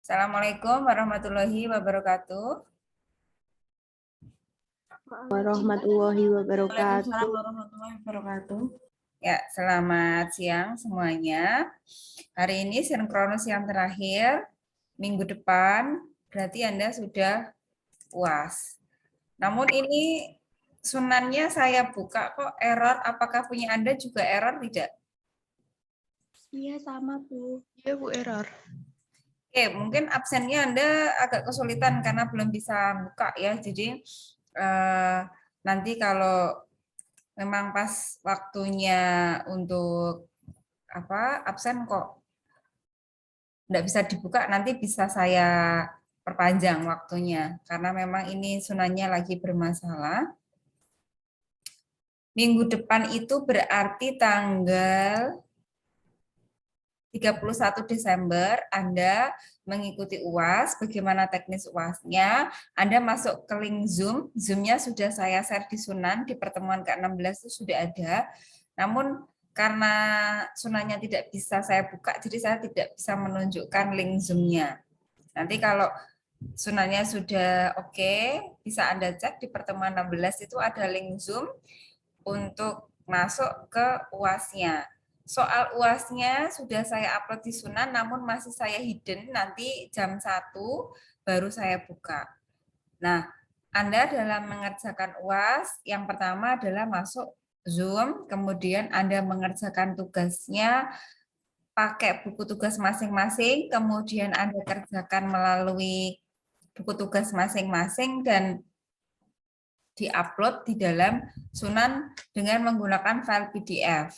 Assalamualaikum warahmatullahi wabarakatuh. Warahmatullahi wabarakatuh. Waalaikumsalam warahmatullahi wabarakatuh. Ya, selamat siang semuanya. Hari ini sinkronus yang terakhir, minggu depan berarti Anda sudah UAS. Namun ini sunannya saya buka kok error, apakah punya Anda juga error tidak? Iya sama Bu. Iya Bu, error. Oke, mungkin absennya Anda agak kesulitan karena belum bisa buka ya. Jadi nanti kalau memang pas waktunya untuk absen kok nggak bisa dibuka, nanti bisa saya perpanjang waktunya karena memang ini sunannya lagi bermasalah. Minggu depan itu berarti tanggal 31 Desember Anda mengikuti UAS. Bagaimana teknis UASnya? Anda masuk ke link Zoom. Zoom-nya sudah saya share di Sunan, di pertemuan ke-16 itu sudah ada. Namun karena Sunannya tidak bisa saya buka, jadi saya tidak bisa menunjukkan link Zoom-nya. Nanti kalau Sunannya sudah oke, bisa Anda cek di pertemuan 16 itu ada link Zoom untuk masuk ke UAS-nya. Soal UAS-nya sudah saya upload di Sunan, namun masih saya hidden, nanti jam 1 baru saya buka. Nah, Anda dalam mengerjakan UAS, yang pertama adalah masuk Zoom, kemudian Anda mengerjakan tugasnya pakai buku tugas masing-masing, kemudian Anda kerjakan melalui buku tugas masing-masing, dan di-upload di dalam Sunan dengan menggunakan file PDF.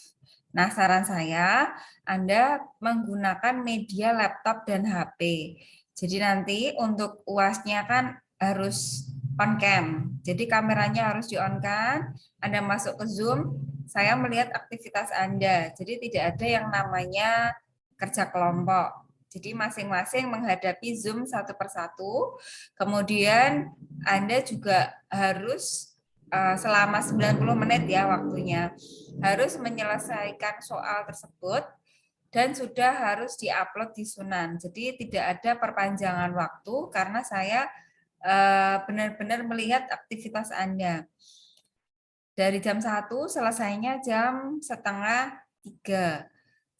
Nah, saran saya, Anda menggunakan media laptop dan HP. Jadi nanti untuk UAS-nya kan harus on cam. Jadi kameranya harus di-on-kan, Anda masuk ke Zoom, saya melihat aktivitas Anda. Jadi tidak ada yang namanya kerja kelompok. Jadi masing-masing menghadapi Zoom satu persatu, kemudian Anda juga harus selama 90 menit ya waktunya, harus menyelesaikan soal tersebut dan sudah harus diupload di Sunan. Jadi tidak ada perpanjangan waktu karena saya benar-benar melihat aktivitas Anda. Dari jam 1 selesainya jam setengah 3.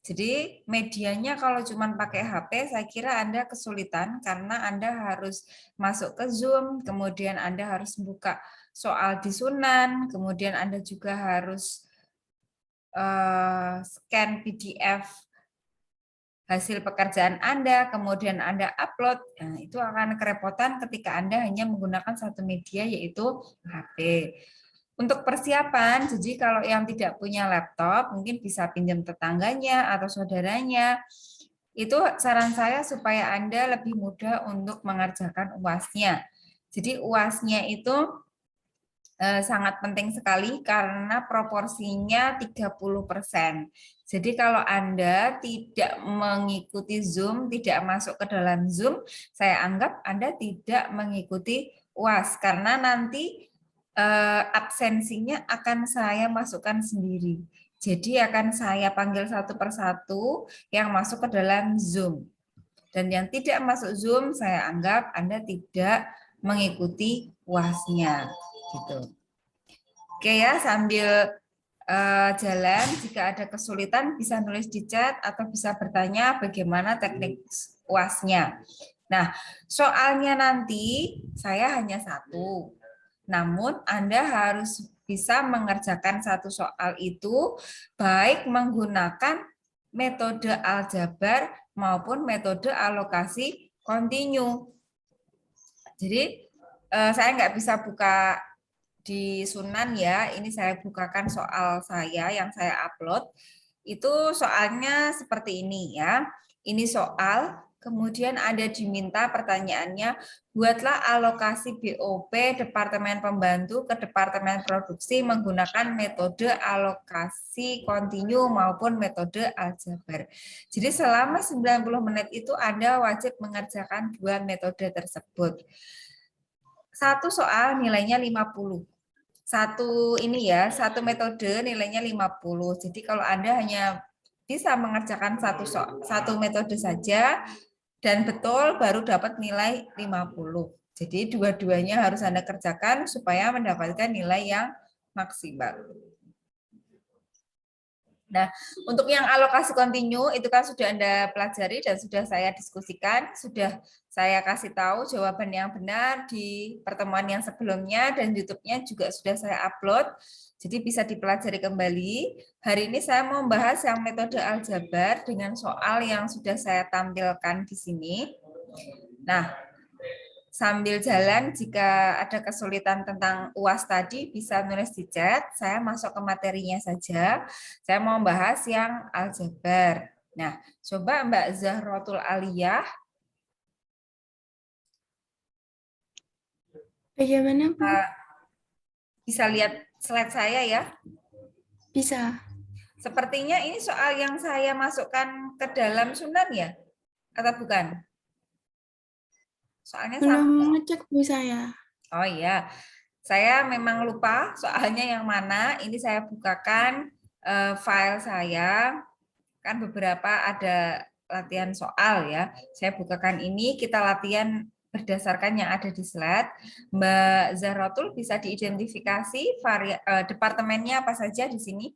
Jadi medianya kalau cuma pakai HP, saya kira Anda kesulitan karena Anda harus masuk ke Zoom, kemudian Anda harus buka soal di Sunan, kemudian Anda juga harus scan PDF hasil pekerjaan Anda, kemudian Anda upload. Nah, itu akan kerepotan ketika Anda hanya menggunakan satu media, yaitu HP. Untuk persiapan, jadi kalau yang tidak punya laptop, mungkin bisa pinjam tetangganya atau saudaranya. Itu saran saya supaya Anda lebih mudah untuk mengerjakan UAS-nya. Jadi UAS-nya itu sangat penting sekali karena proporsinya 30%. Jadi kalau Anda tidak mengikuti Zoom, tidak masuk ke dalam Zoom, saya anggap Anda tidak mengikuti UAS karena nanti absensinya akan saya masukkan sendiri. Jadi akan saya panggil satu persatu yang masuk ke dalam Zoom. Dan yang tidak masuk Zoom, saya anggap Anda tidak mengikuti UAS-nya. Gitu. Oke ya, sambil jalan, jika ada kesulitan bisa nulis di chat atau bisa bertanya bagaimana teknik UAS-nya. Nah, soalnya nanti saya hanya satu. Namun Anda harus bisa mengerjakan satu soal itu baik menggunakan metode aljabar maupun metode alokasi kontinu. Jadi saya nggak bisa buka di Sunan ya, ini saya bukakan soal saya yang saya upload. Itu soalnya seperti ini ya. Ini soal, kemudian ada diminta pertanyaannya, buatlah alokasi BOP Departemen Pembantu ke Departemen Produksi menggunakan metode alokasi kontinu maupun metode aljabar. Jadi selama 90 menit itu Anda wajib mengerjakan dua metode tersebut. Satu soal nilainya 50. Satu metode nilainya 50. Jadi kalau Anda hanya bisa mengerjakan satu metode saja, dan betul baru dapat nilai 50. Jadi dua-duanya harus Anda kerjakan supaya mendapatkan nilai yang maksimal. Nah, untuk yang alokasi kontinu itu kan sudah Anda pelajari dan sudah saya diskusikan, sudah saya kasih tahu jawaban yang benar di pertemuan yang sebelumnya dan YouTube-nya juga sudah saya upload. Jadi bisa dipelajari kembali. Hari ini saya mau membahas yang metode aljabar dengan soal yang sudah saya tampilkan di sini. Nah, sambil jalan, jika ada kesulitan tentang UAS tadi, bisa nulis di chat. Saya masuk ke materinya saja. Saya mau bahas yang aljabar. Nah, coba Mbak Zahrotul Aliyah. Bagaimana, Bu? Bisa lihat slide saya ya? Bisa. Sepertinya ini soal yang saya masukkan ke dalam sunan ya? Atau bukan? Soalnya sama. Belum ngecek, Bu, saya. Oh iya, saya memang lupa soalnya yang mana. Ini saya bukakan file saya. Kan beberapa ada latihan soal ya. Saya bukakan ini, kita latihan berdasarkan yang ada di slide. Mbak Zahrotul bisa diidentifikasi departemennya apa saja di sini?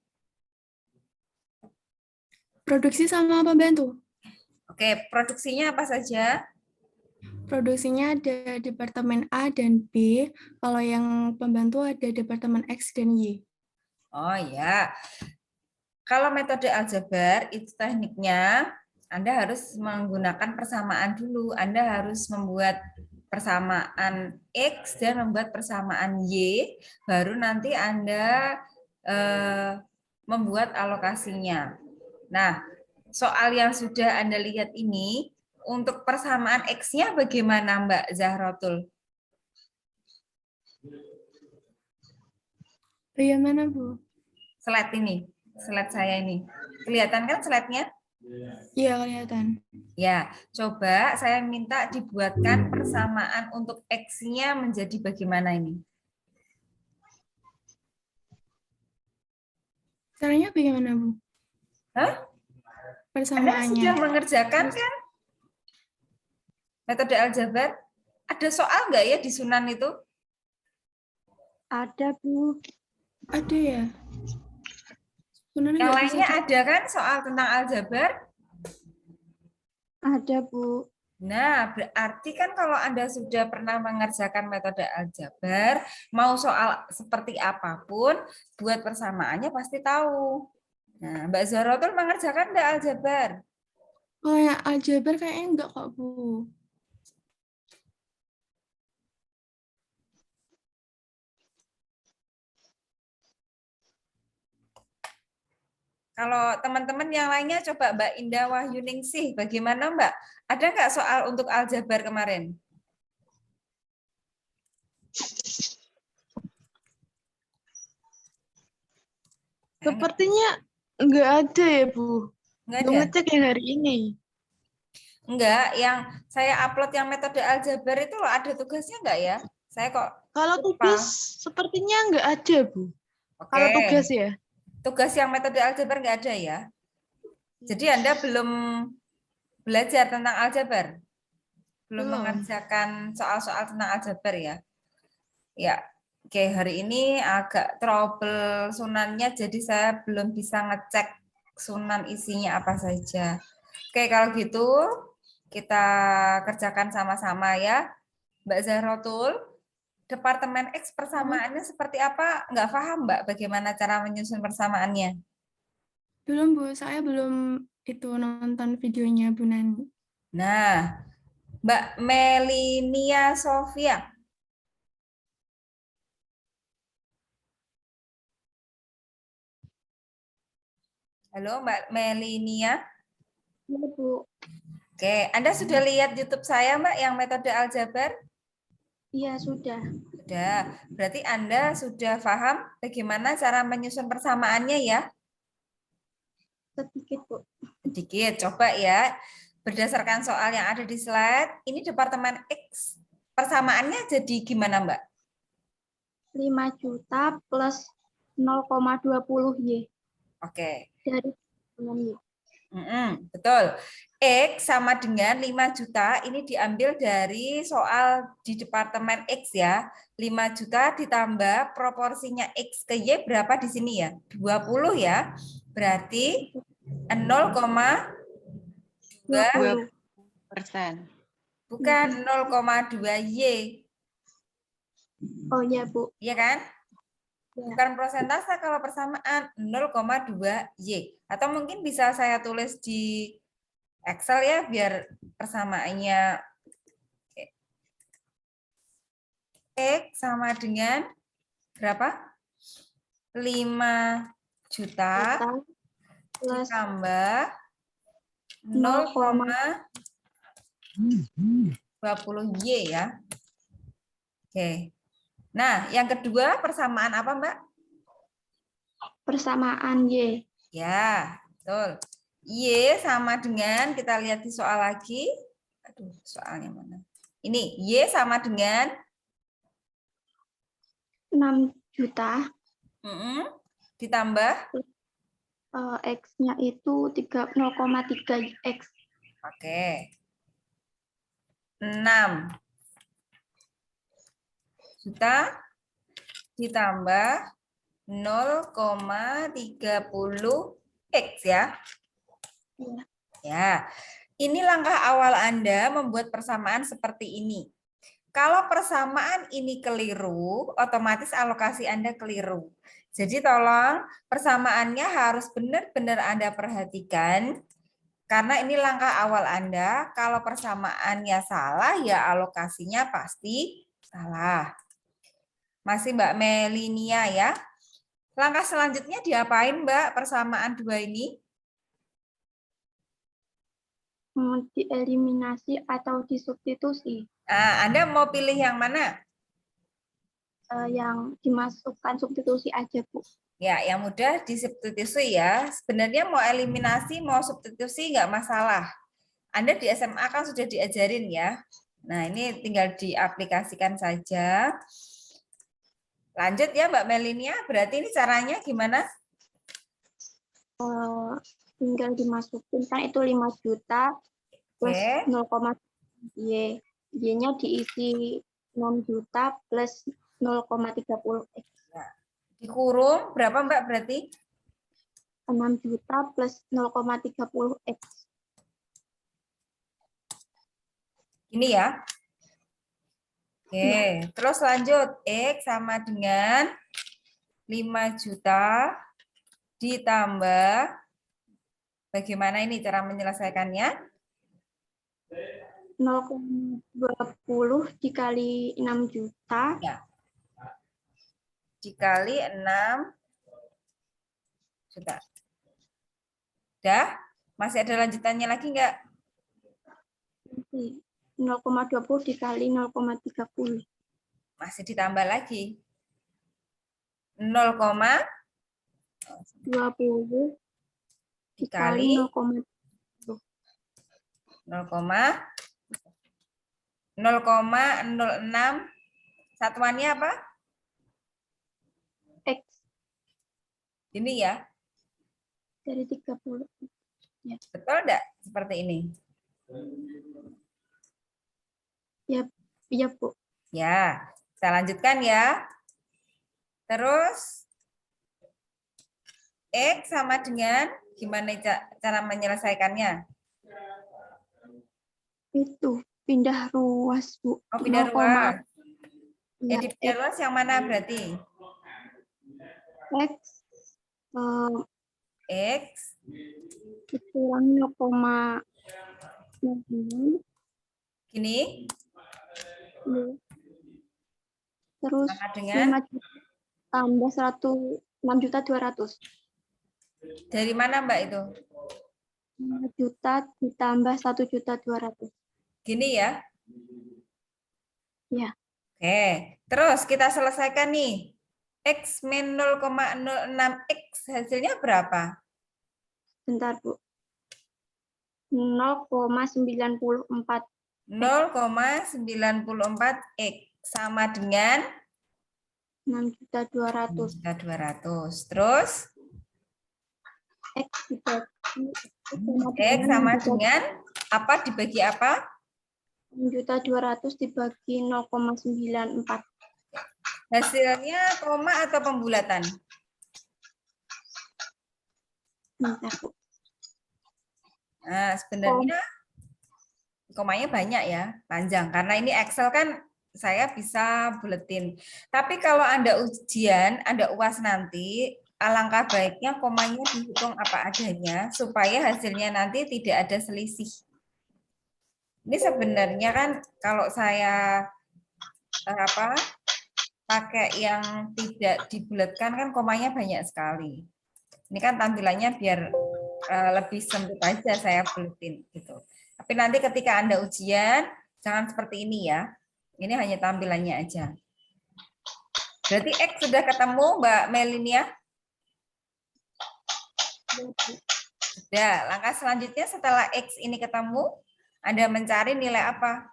Produksi sama pembantu. Oke, produksinya apa saja? Produksinya ada Departemen A dan B. Kalau yang pembantu ada Departemen X dan Y. Oh ya, kalau metode aljabar itu tekniknya Anda harus menggunakan persamaan dulu. Anda harus membuat persamaan X dan membuat persamaan Y, baru nanti Anda membuat alokasinya. Nah, soal yang sudah Anda lihat ini, untuk persamaan X-nya bagaimana Mbak Zahrotul? Bagaimana, Bu? Slide ini, slide saya ini. Kelihatan kan slide-nya? Iya, kelihatan. Ya, coba saya minta dibuatkan persamaan untuk X-nya menjadi bagaimana ini? Caranya bagaimana, Bu? Hah? Anda Persamaannya. sudah mengerjakan kan metode aljabar? Ada soal nggak ya di Sunan itu? Ada, Bu. Ada ya? Sunan Yang nggak lainnya bisa ada kan soal tentang aljabar? Ada, Bu. Nah, berarti kan kalau Anda sudah pernah mengerjakan metode aljabar, mau soal seperti apapun, buat persamaannya pasti tahu. Nah, Mbak Zahrotul mengerjakan enggak aljabar? Kalau yang aljabar kayaknya enggak kok, Bu. Kalau teman-teman yang lainnya coba Mbak Indah Wahyuningsih, bagaimana Mbak? Ada nggak soal untuk aljabar kemarin? Sepertinya enggak ada ya, Bu. Nggak Belum ada? ngecek yang hari ini. Enggak, yang saya upload yang metode aljabar itu loh, ada tugasnya enggak ya? Saya kok Kalau lupa. tugas sepertinya enggak ada, Bu. Oke. Kalau tugas ya. Tugas yang metode aljabar enggak ada ya? Jadi Anda belum belajar tentang aljabar? Belum Belum. mengerjakan soal-soal tentang aljabar ya? Ya, oke, hari ini agak trouble sunannya, jadi saya belum bisa ngecek sunan isinya apa saja. Oke, kalau gitu kita kerjakan sama-sama ya. Mbak Zahrotul, Departemen X persamaannya seperti apa? Nggak paham, Mbak, bagaimana cara menyusun persamaannya? Belum, Bu. Saya belum itu nonton videonya Bu Nani. Nah, Mbak Melinia Sofia. Halo, Mbak Melinia. Iya, Bu. Oke, Anda sudah lihat YouTube saya, Mbak, yang metode aljabar? Iya, sudah. Sudah. Berarti Anda sudah paham bagaimana cara menyusun persamaannya ya? Sedikit, Bu. Sedikit, coba ya. Berdasarkan soal yang ada di slide, ini Departemen X. Persamaannya jadi gimana, Mbak? 5 juta plus 0,20 Y. Oke. Dari Y. Betul. X sama dengan 5 juta, ini diambil dari soal di departemen X ya. 5 juta ditambah proporsinya X ke Y berapa di sini ya? 20 ya. Berarti 0,2, 20%. bukan 0,2 Y. Oh ya, Bu. Iya kan? Ya. Bukan persentase kalau persamaan 0,2 Y. Atau mungkin bisa saya tulis di Excel ya biar persamaannya X sama dengan berapa? 5 juta Plus ditambah 0,20 Y ya. Oke. Nah, yang kedua persamaan apa, Mbak? persamaan Y. Ya, betul. Y sama dengan, kita lihat di soal lagi. Aduh, soalnya mana? Ini, Y sama dengan 6 juta. Ditambah. X-nya itu 0,3 X. Oke. 6 juta ditambah 0,30 X ya. Ya. Ya, ini langkah awal Anda membuat persamaan seperti ini. Kalau persamaan ini keliru, otomatis alokasi Anda keliru. Jadi tolong persamaannya harus benar-benar Anda perhatikan, karena ini langkah awal Anda. Kalau persamaannya salah, ya alokasinya pasti salah. Masih Mbak Melinia ya. Langkah selanjutnya diapain Mbak persamaan dua ini? Dieliminasi atau disubstitusi. Nah, Anda mau pilih yang mana? Yang dimasukkan substitusi aja, Bu. Ya, yang mudah disubstitusi ya. Sebenarnya mau eliminasi, mau substitusi nggak masalah. Anda di SMA kan sudah diajarin ya. Nah, ini tinggal diaplikasikan saja. Lanjut ya Mbak Melinia, berarti ini caranya gimana? Tinggal dimasukin, kan itu 5 juta plus Oke. 0, Y. Y-nya diisi 6 juta plus 0,30 X. Dikurung berapa Mbak berarti? 6 juta plus 0,30 X. Ini ya. Oke, terus lanjut. X sama dengan 5 juta ditambah, bagaimana ini cara menyelesaikannya? 0,20 dikali 6 juta. Ya. Dikali 6 juta. Udah? Masih ada lanjutannya lagi enggak? 0,20 dikali 0,30. Masih ditambah lagi. 0,20 dikali 0,06. Satuannya apa? X Ini ya. dari 30. Ya. Betul enggak? Seperti ini. Ya, Bu. Ya, saya lanjutkan ya. Terus X sama dengan, gimana cara menyelesaikannya? Itu pindah ruas, Bu. Oh, pindah ruas. Ya, Jadi pindah ruas yang mana berarti? X X kurang 0,9. gini. Terus Sama dengan 5 juta tambah 6.200.000. dari mana Mbak itu? 5 juta ditambah 1.200.000. Gini ya? Ya. Oke, terus kita selesaikan nih. X min 0,06 X hasilnya berapa? Bentar, Bu. 0,94. 0,94 X sama dengan 6.200.000. 6.200. Terus X X sama dengan Apa dibagi apa? 6.200.000 dibagi 0,94. Hasilnya koma atau pembulatan? Bentar, Bu. Nah, sebenarnya komanya banyak ya, panjang. Karena ini Excel kan saya bisa buletin. Tapi kalau Anda ujian, Anda UAS nanti, alangkah baiknya komanya dihitung apa adanya supaya hasilnya nanti tidak ada selisih. Ini sebenarnya kan kalau saya pakai yang tidak dibulatkan kan komanya banyak sekali. Ini kan tampilannya biar lebih sempit aja saya buletin gitu. Tapi nanti ketika Anda ujian jangan seperti ini ya. Ini hanya tampilannya aja. Berarti X sudah ketemu Mbak Melinia? Sudah. Langkah selanjutnya setelah X ini ketemu, Anda mencari nilai apa?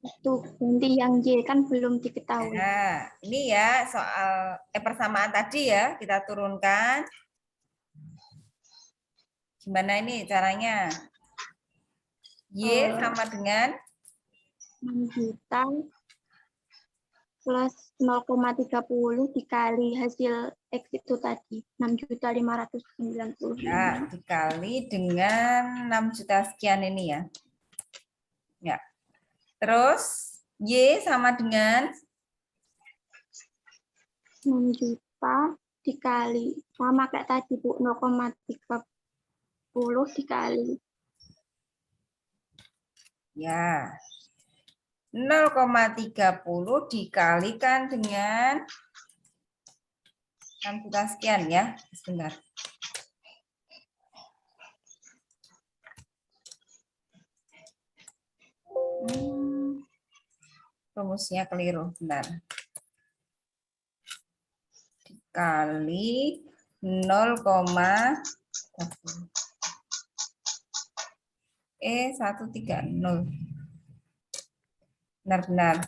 Itu ganti yang Y kan belum diketahui. Nah, ini ya soal persamaan tadi ya, kita turunkan. Gimana ini caranya? Y sama dengan 6 juta plus 0,30 dikali hasil X itu tadi. 6.590.000. ya, dikali dengan 6 juta sekian ini ya. Ya. Terus Y sama dengan 6 juta dikali sama kayak tadi Bu, 0,30 dikali ya 0,30 dikalikan dengan 6 juta sekian ya. Sebentar. Rumusnya keliru, bentar. Dikali 0,130. 130. Benar-benar.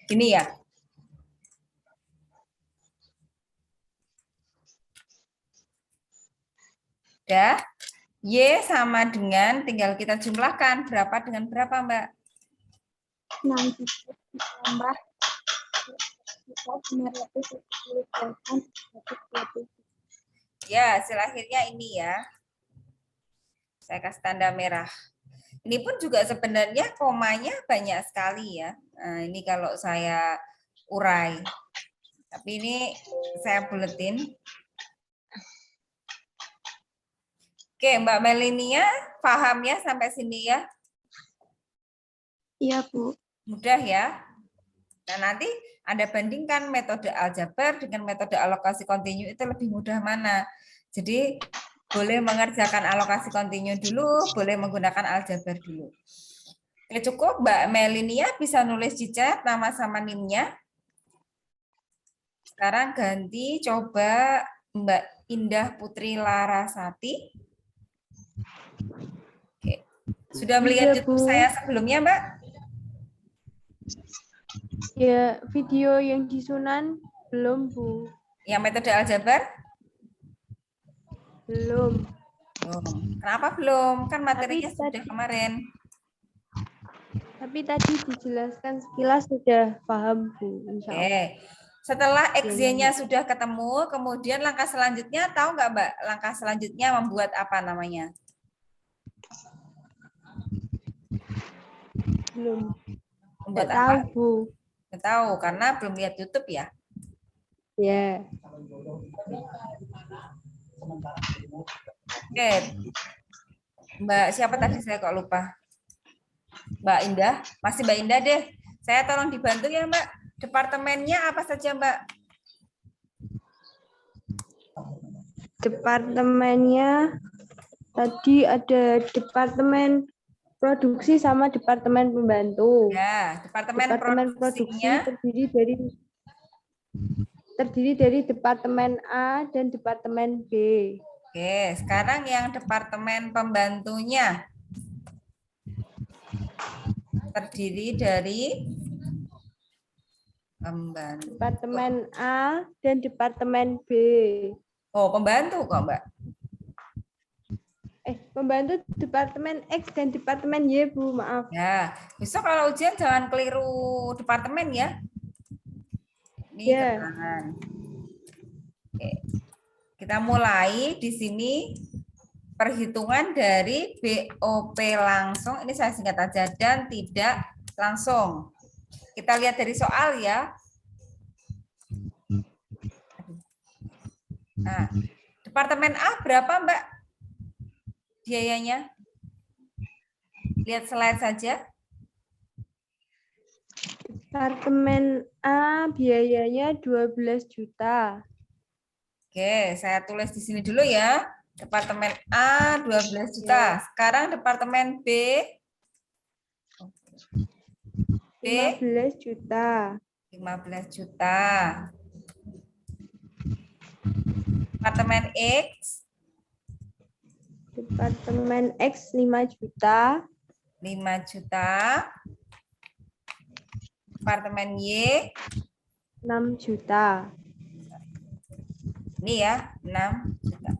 Ini ya. Udah. Y sama dengan, tinggal kita jumlahkan. Berapa dengan berapa, Mbak? 6 juta ditambah 978. Ya, hasil akhirnya ini ya. Saya kasih tanda merah. Ini pun juga sebenarnya komanya banyak sekali ya. Nah, ini kalau saya urai. Tapi ini saya buletin. Oke, Mbak Melinia, paham ya sampai sini ya? Iya, Bu. Mudah ya? Nah, nanti Anda bandingkan metode aljabar dengan metode alokasi kontinu itu lebih mudah mana. Jadi, boleh mengerjakan alokasi kontinu dulu, boleh menggunakan aljabar dulu. Oke, cukup Mbak Melinia bisa nulis di chat nama sama NIM-nya. Sekarang ganti coba Mbak Indah Putri Larasati. Oke. Sudah melihat Iya, YouTube Bu. saya sebelumnya, Mbak? Ya, video yang disunan belum, Bu. Yang metode aljabar? Belum. Belum. Kenapa belum? Kan materinya Tapi sudah kemarin. Tapi tadi dijelaskan sekilas sudah paham, Bu. Insya Allah. Oke. Setelah XY-nya sudah ketemu, kemudian langkah selanjutnya, tahu nggak Mbak? Langkah selanjutnya membuat apa namanya? Belum. Membuat Nggak apa? tahu, Bu. Nggak tahu, karena belum lihat YouTube ya. Ya. Oke. Mbak, siapa tadi saya kok lupa? Mbak Indah? Masih Mbak Indah deh. Saya tolong dibantu ya Mbak. Departemennya apa saja Mbak? Departemennya tadi ada departemen produksi sama departemen pembantu. Ya, departemen Produksi produksinya. terdiri dari departemen A dan departemen B. Oke, sekarang yang departemen pembantunya terdiri dari Pembantu. Departemen A dan Departemen B. Oh, pembantu kok, Mbak. Pembantu Departemen X dan Departemen Y, Bu, maaf. Ya, besok kalau ujian jangan keliru departemen ya. Ini Ya. keterangan. Oke. Kita mulai di sini perhitungan dari BOP langsung. Ini saya singkat aja dan tidak langsung. Kita lihat dari soal ya. Nah, Departemen A berapa, Mbak? Biayanya? Lihat slide saja. Departemen A biayanya 12 juta. Oke, saya tulis di sini dulu ya. Departemen A 12 juta. Sekarang Departemen B. B 15 juta. 15 juta. Departemen X Departemen X 5 juta. 5 juta. Departemen Y 6 juta. ini ya 6 juta.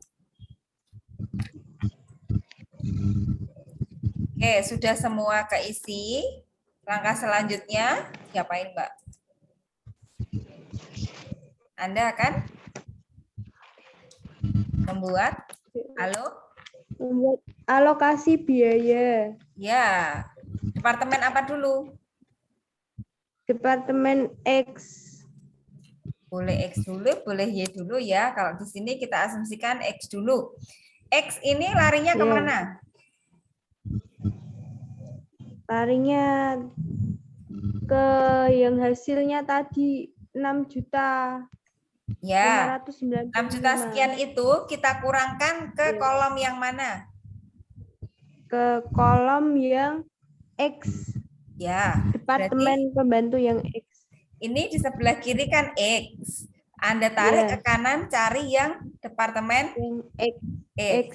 Oke, sudah semua keisi. Langkah selanjutnya diapain, Mbak? Anda akan membuat Membuat alokasi biaya. ya. Departemen apa dulu? Departemen X. Boleh X dulu, boleh Y dulu ya. Kalau di sini kita asumsikan X dulu. X ini larinya Ya. kemana? Larinya ke yang hasilnya tadi 6 juta. Ya, 595. 6 juta sekian itu kita kurangkan ke Ya. kolom yang mana? Ke kolom yang X. Ya, Departemen pembantu yang X. ini di sebelah kiri kan X. Anda tarik Ya. ke kanan cari yang departemen Yang X. X.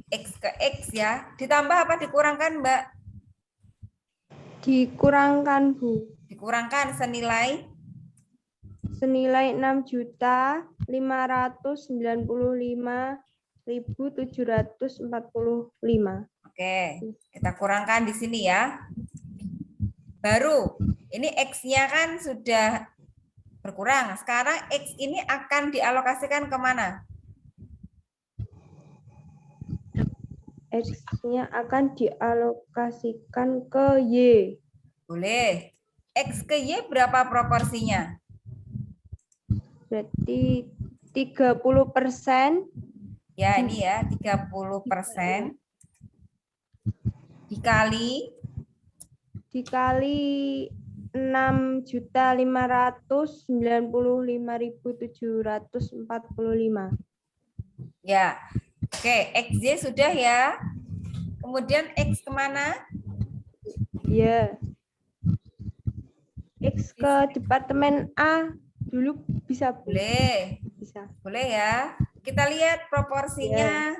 X ke X ya. Ditambah apa dikurangkan, Mbak? Dikurangkan, Bu. Dikurangkan senilai Senilai 6.595.745. Oke, kita kurangkan di sini ya. Baru, ini X-nya kan sudah berkurang. Sekarang X ini akan dialokasikan kemana? X-nya akan dialokasikan ke Y. Boleh. X ke Y berapa proporsinya? Berarti 30%. Ya, ini ya, 30% dikali 6.595.745. ya. Oke, XY sudah ya. Kemudian X kemana? Ya. X ke Departemen A dulu bisa, Bu? Boleh. Bisa. Boleh ya. Kita lihat proporsinya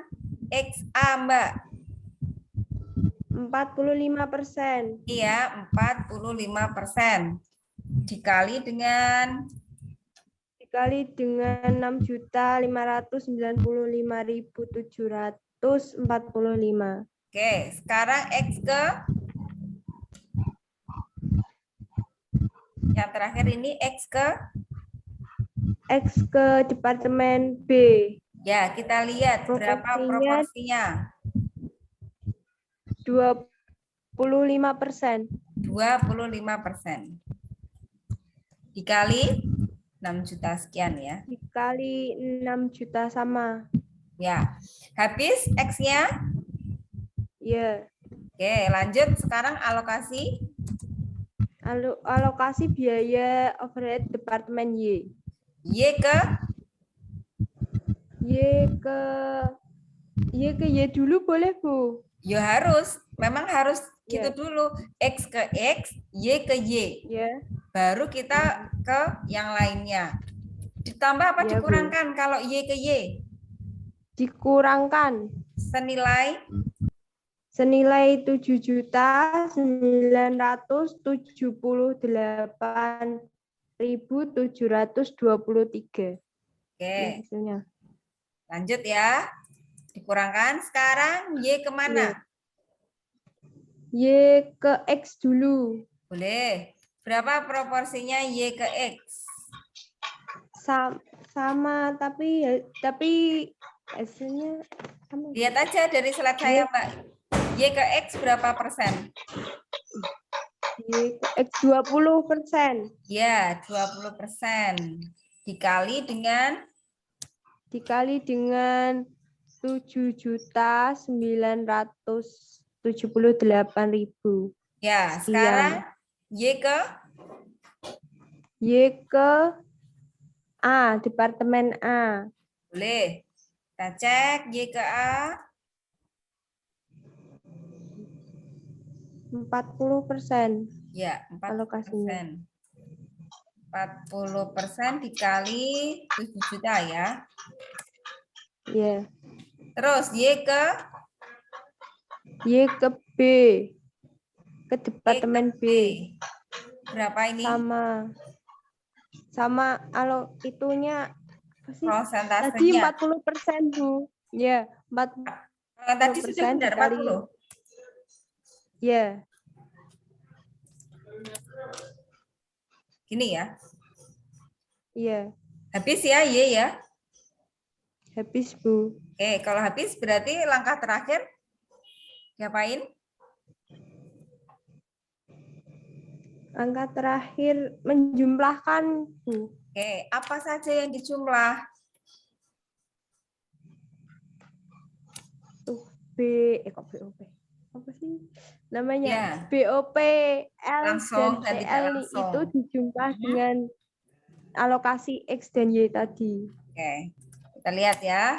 XA, Mbak. 45%. Iya, 45%. Dikali dengan 6.595.745. Oke, sekarang X ke yang terakhir ini X ke Departemen B. ya, kita lihat berapa proporsinya. 25%. 25%. Dikali 6 juta sekian ya. Dikali 6 juta sama. Ya. Habis X-nya? Ya. Oke, lanjut sekarang alokasi. Alokasi biaya overhead Departemen Y. Y ke Y dulu boleh, Bu? ya harus, memang harus gitu Ya. dulu. X ke X, Y ke Y. Ya. Baru kita ke yang lainnya. Ditambah apa Ya, Bu. dikurangkan kalau Y ke Y? Dikurangkan Senilai senilai 7.978.000. 1.723. Oke, Hasilnya. lanjut ya. Dikurangkan. Sekarang Y kemana? Y ke X dulu. Boleh. Berapa proporsinya Y ke X? Sama tapi hasilnya sama. Lihat aja dari slide saya, Mbak. Y ke X berapa persen? Y ke X 20%. Ya, 20%. Dikali dengan Dikali dengan 7.978.000. ya, Sekian. sekarang Y ke Y ke A, Departemen A. boleh. Kita cek Y ke A 40%. ya, Alokasinya. 40% dikali 7 juta ya. Ya. Terus Y ke B. Ke Departemen B. Berapa ini? Sama itunya apa sih? Tadi Prosentasenya. 40%, Bu. Ya, 40% Tadi sudah benar dikali. 40. Ya. Gini ya. Iya. Habis ya Y ya. Habis, Bu. Oke, kalau habis berarti langkah terakhir diapain? Angka terakhir menjumlahkan, Bu. Oke, apa saja yang dijumlah? Kok BOP? Apa sih namanya? Ya. BOP, L Langsung dan dan tidak TL langsung. itu dijumlah dengan alokasi X dan Y tadi. Oke, kita lihat ya.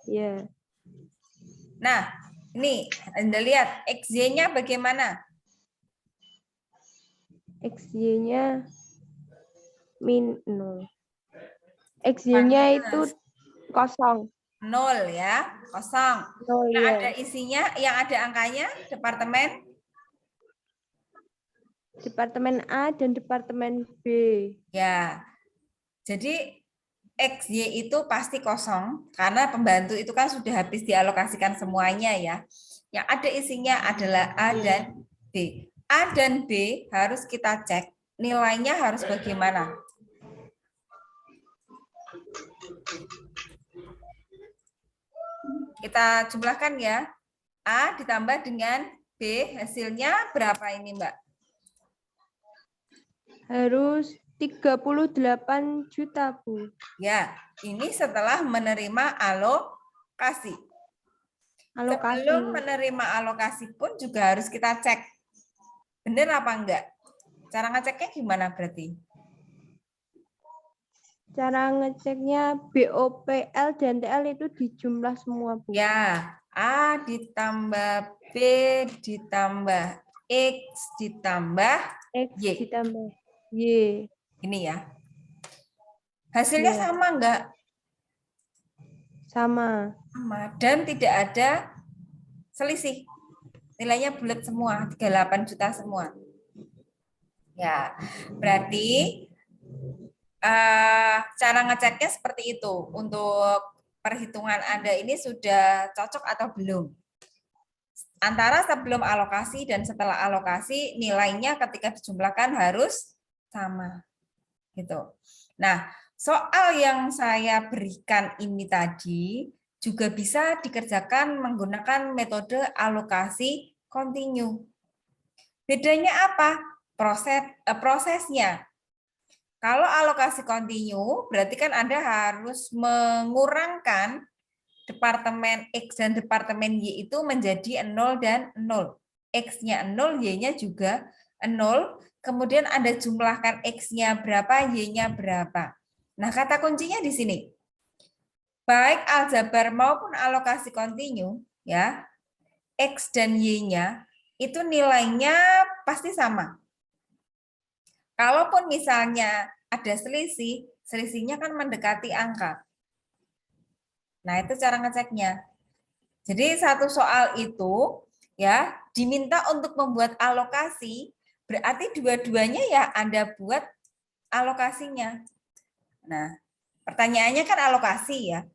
Ya. Nah, ini Anda lihat XY-nya bagaimana? XY-nya -0. XY-nya itu kosong. 0 ya, kosong. 0 Yang ya. ada isinya, yang ada angkanya, departemen Departemen A dan Departemen B. ya. Jadi XY itu pasti kosong karena pembantu itu kan sudah habis dialokasikan semuanya ya. Yang ada isinya adalah A dan B. A dan B harus kita cek nilainya harus bagaimana. Kita jumlahkan ya. A ditambah dengan B hasilnya berapa ini, Mbak? Harus 38 juta, Bu. Ya, ini setelah menerima alokasi. Alokasi. Sebelum menerima alokasi pun juga harus kita cek. Benar apa enggak? Cara ngeceknya gimana berarti? Cara ngeceknya BOPL dan TL itu dijumlah semua, Bu. Ya, A ditambah B ditambah X ditambah X Y. ditambah Y. Ini ya. Hasilnya Ya. sama enggak? Sama. Sama. Dan tidak ada selisih. Nilainya bulat semua, 38 juta semua. Ya, berarti cara ngeceknya seperti itu. Untuk perhitungan Anda ini sudah cocok atau belum? Antara sebelum alokasi dan setelah alokasi, nilainya ketika dijumlahkan harus sama. Gitu. Nah, soal yang saya berikan ini tadi juga bisa dikerjakan menggunakan metode alokasi kontinu. Bedanya apa? Prosesnya. Kalau alokasi kontinu, berarti kan Anda harus mengurangkan departemen X dan departemen Y itu menjadi 0 dan 0. X-nya 0, Y-nya juga 0. Kemudian Anda jumlahkan X-nya berapa, Y-nya berapa. Nah, kata kuncinya di sini. Baik aljabar maupun alokasi kontinu, ya, X dan Y-nya itu nilainya pasti sama. Kalaupun misalnya ada selisih, selisihnya kan mendekati angka. Nah, itu cara ngeceknya. Jadi satu soal itu ya diminta untuk membuat alokasi Berarti dua-duanya ya Anda buat alokasinya. Nah, pertanyaannya kan alokasi ya.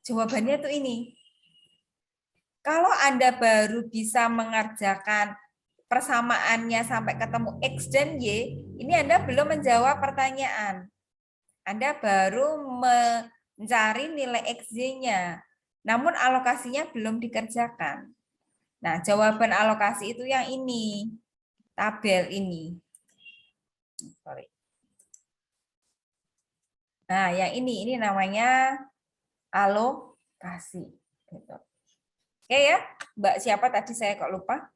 Jawabannya tuh ini. Kalau Anda baru bisa mengerjakan persamaannya sampai ketemu X dan Y, ini Anda belum menjawab pertanyaan. Anda baru mencari nilai XY-nya, namun alokasinya belum dikerjakan. Nah, jawaban alokasi itu yang ini, tabel ini. Sorry. Nah, yang ini namanya alokasi. Gitu. Oke ya, Mbak siapa tadi saya kok lupa?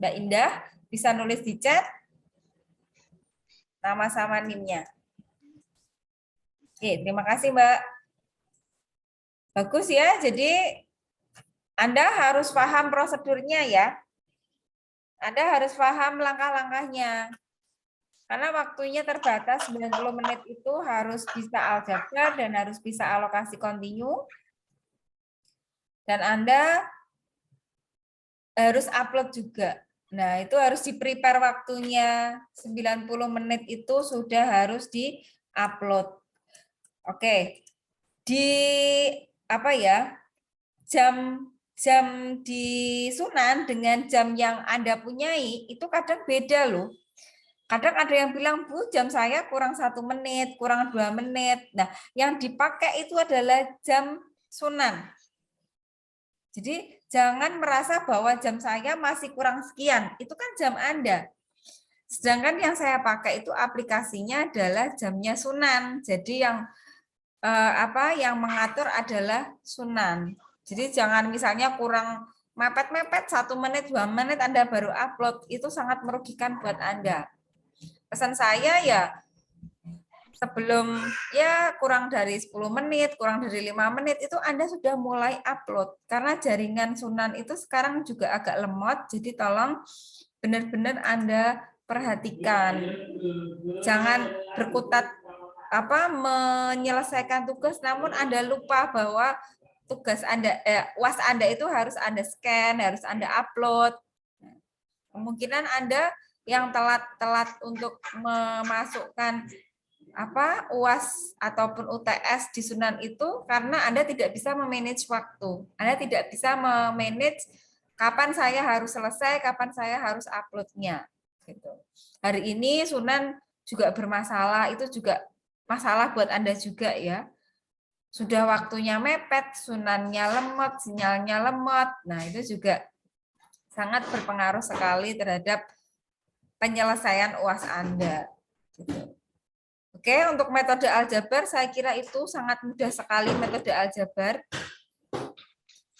Mbak Indah, bisa nulis di chat nama sama NIM-nya. Oke, terima kasih Mbak. Bagus ya, jadi Anda harus paham prosedurnya ya. Anda harus paham langkah-langkahnya. Karena waktunya terbatas 90 menit itu harus bisa aljabar dan harus bisa alokasi kontinu. Dan Anda harus upload juga. Nah, itu harus di-prepare waktunya. 90 menit itu sudah harus di-upload. Oke. Di apa ya? Jam di Sunan dengan jam yang Anda punyai itu kadang beda loh. Kadang ada yang bilang, Bu, jam saya kurang 1 menit, kurang 2 menit. Nah, yang dipakai itu adalah jam Sunan. Jadi, jangan merasa bahwa jam saya masih kurang sekian. Itu kan jam Anda. Sedangkan yang saya pakai itu aplikasinya adalah jamnya Sunan. Jadi, yang yang mengatur adalah Sunan. Jadi, jangan misalnya kurang mepet-mepet 1 menit, 2 menit Anda baru upload. Itu sangat merugikan buat Anda. Pesan saya ya sebelum ya kurang dari 10 menit, kurang dari 5 menit itu Anda sudah mulai upload. Karena jaringan Sunan itu sekarang juga agak lemot, jadi tolong benar-benar Anda perhatikan. Jangan berkutat menyelesaikan tugas namun Anda lupa bahwa tugas Anda UAS Anda itu harus Anda scan, harus Anda upload. Kemungkinan Anda yang telat untuk memasukkan UAS ataupun UTS di Sunan itu karena Anda tidak bisa memanage waktu. Anda tidak bisa memanage kapan saya harus selesai, kapan saya harus uploadnya. Gitu. Hari ini Sunan juga bermasalah, itu juga masalah buat Anda juga ya. Sudah waktunya mepet, Sunannya lemot, sinyalnya lemot. Nah, itu juga sangat berpengaruh sekali terhadap penyelesaian UAS Anda. Gitu. Oke, untuk metode aljabar saya kira itu sangat mudah sekali metode aljabar.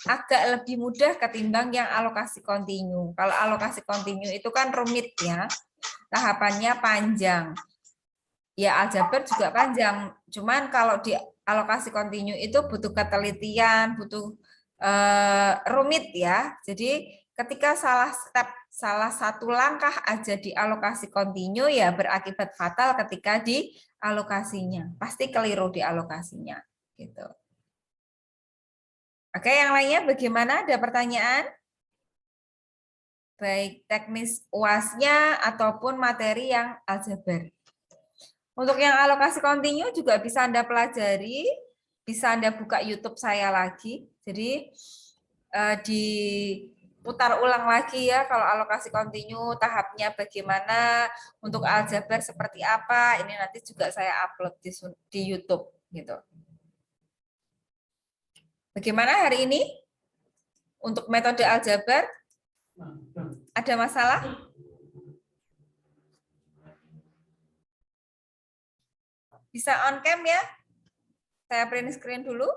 Agak lebih mudah ketimbang yang alokasi kontinu. Kalau alokasi kontinu itu kan rumit ya, tahapannya panjang. Ya aljabar juga panjang, cuman kalau di alokasi kontinu itu butuh ketelitian, butuh rumit ya. Jadi ketika salah satu langkah aja di alokasi kontinu ya berakibat fatal ketika di alokasinya. Pasti keliru di alokasinya gitu. Oke, yang lainnya bagaimana? Ada pertanyaan? Baik teknis UAS-nya ataupun materi yang aljabar. Untuk yang alokasi kontinu juga bisa Anda pelajari, bisa Anda buka YouTube saya lagi. Jadi diputar ulang lagi ya kalau alokasi kontinu tahapnya bagaimana, untuk aljabar seperti apa. Ini nanti juga saya upload di YouTube gitu. Bagaimana hari ini? Untuk metode aljabar ada masalah? Bisa on cam ya? Saya print screen dulu.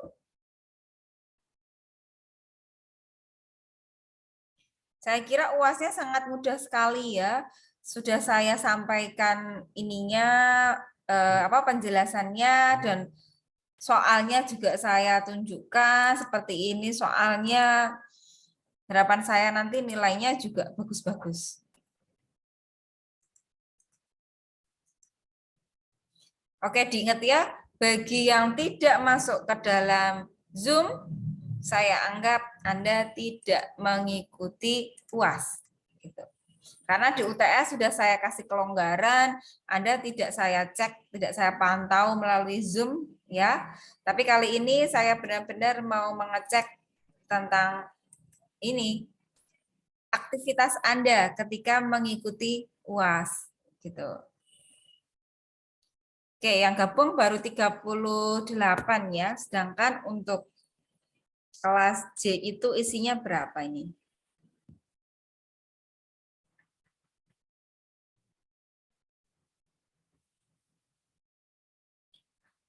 Saya kira UAS-nya sangat mudah sekali ya. Sudah saya sampaikan ininya penjelasannya dan soalnya juga saya tunjukkan seperti ini soalnya. Harapan saya nanti nilainya juga bagus-bagus. Oke, diingat ya, bagi yang tidak masuk ke dalam Zoom, saya anggap Anda tidak mengikuti UAS. Gitu. Karena di UTS sudah saya kasih kelonggaran, Anda tidak saya cek, tidak saya pantau melalui Zoom, ya. Tapi kali ini saya benar-benar mau mengecek tentang ini, aktivitas Anda ketika mengikuti UAS, gitu. Oke, yang gabung baru 38 ya, sedangkan untuk kelas J itu isinya berapa ini?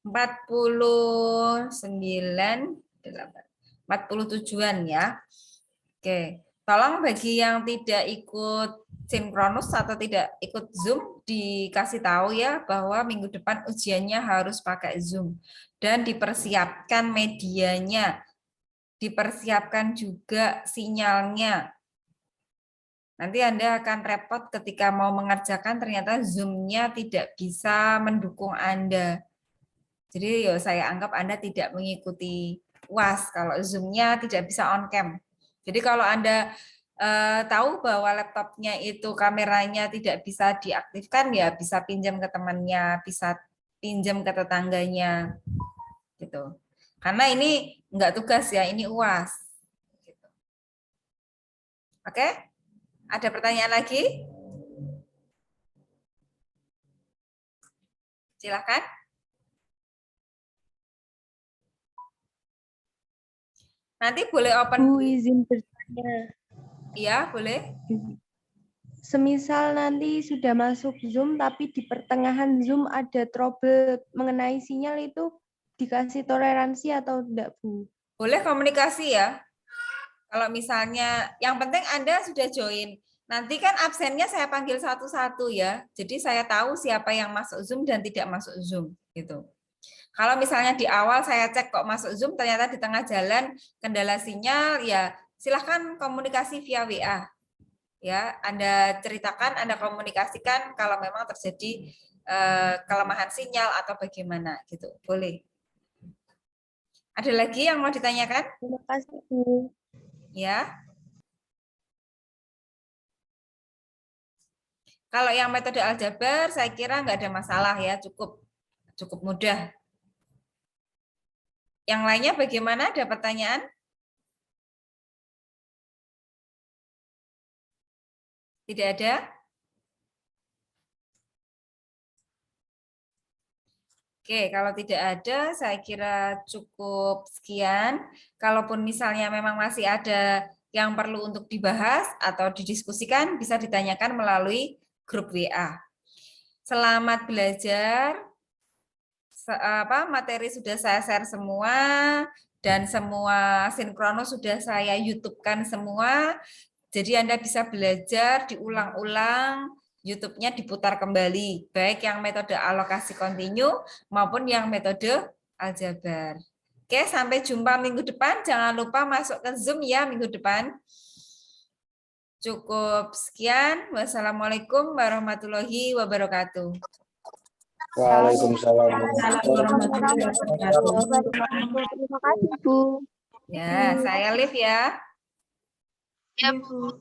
47-an ya. Oke, tolong bagi yang tidak ikut sinkronus atau tidak ikut Zoom dikasih tahu ya bahwa minggu depan ujiannya harus pakai Zoom dan dipersiapkan medianya, dipersiapkan juga sinyalnya. Nanti Anda akan repot ketika mau mengerjakan ternyata Zoom-nya tidak bisa mendukung Anda. Jadi ya saya anggap Anda tidak mengikuti UAS kalau Zoom-nya tidak bisa on cam. Jadi kalau Anda tahu bahwa laptopnya itu kameranya tidak bisa diaktifkan, ya bisa pinjam ke temannya, bisa pinjam ke tetangganya, gitu. Karena ini enggak tugas ya, ini UAS. Gitu. Oke? Ada pertanyaan lagi? Silakan. Nanti boleh open. Bu, izin bertanya. Iya, boleh. Semisal nanti sudah masuk Zoom, tapi di pertengahan Zoom ada trouble mengenai sinyal, itu dikasih toleransi atau tidak, Bu? Boleh komunikasi ya. Kalau misalnya, yang penting Anda sudah join. Nanti kan absennya saya panggil satu-satu ya. Jadi saya tahu siapa yang masuk Zoom dan tidak masuk Zoom. Gitu. Kalau misalnya di awal saya cek kok masuk Zoom, ternyata di tengah jalan kendala sinyal, ya silahkan komunikasi via WA. Ya, Anda ceritakan, Anda komunikasikan kalau memang terjadi kelemahan sinyal atau bagaimana gitu. Boleh. Ada lagi yang mau ditanyakan? Terima kasih, Bu. Ya. Kalau yang metode aljabar saya kira nggak ada masalah ya, cukup mudah. Yang lainnya bagaimana? Ada pertanyaan? Tidak ada? Oke, kalau tidak ada, saya kira cukup sekian. Kalaupun misalnya memang masih ada yang perlu untuk dibahas atau didiskusikan, bisa ditanyakan melalui grup WA. Selamat belajar. Materi sudah saya share semua, dan semua sinkronus sudah saya YouTube-kan semua. Jadi Anda bisa belajar diulang-ulang, YouTube-nya diputar kembali, baik yang metode alokasi kontinu maupun yang metode aljabar. Oke, sampai jumpa minggu depan. Jangan lupa masuk ke Zoom ya minggu depan. Cukup sekian. Wassalamualaikum warahmatullahi wabarakatuh. Waalaikumsalam. Terima kasih, Bu. Ya, saya live ya. Ya, Bu.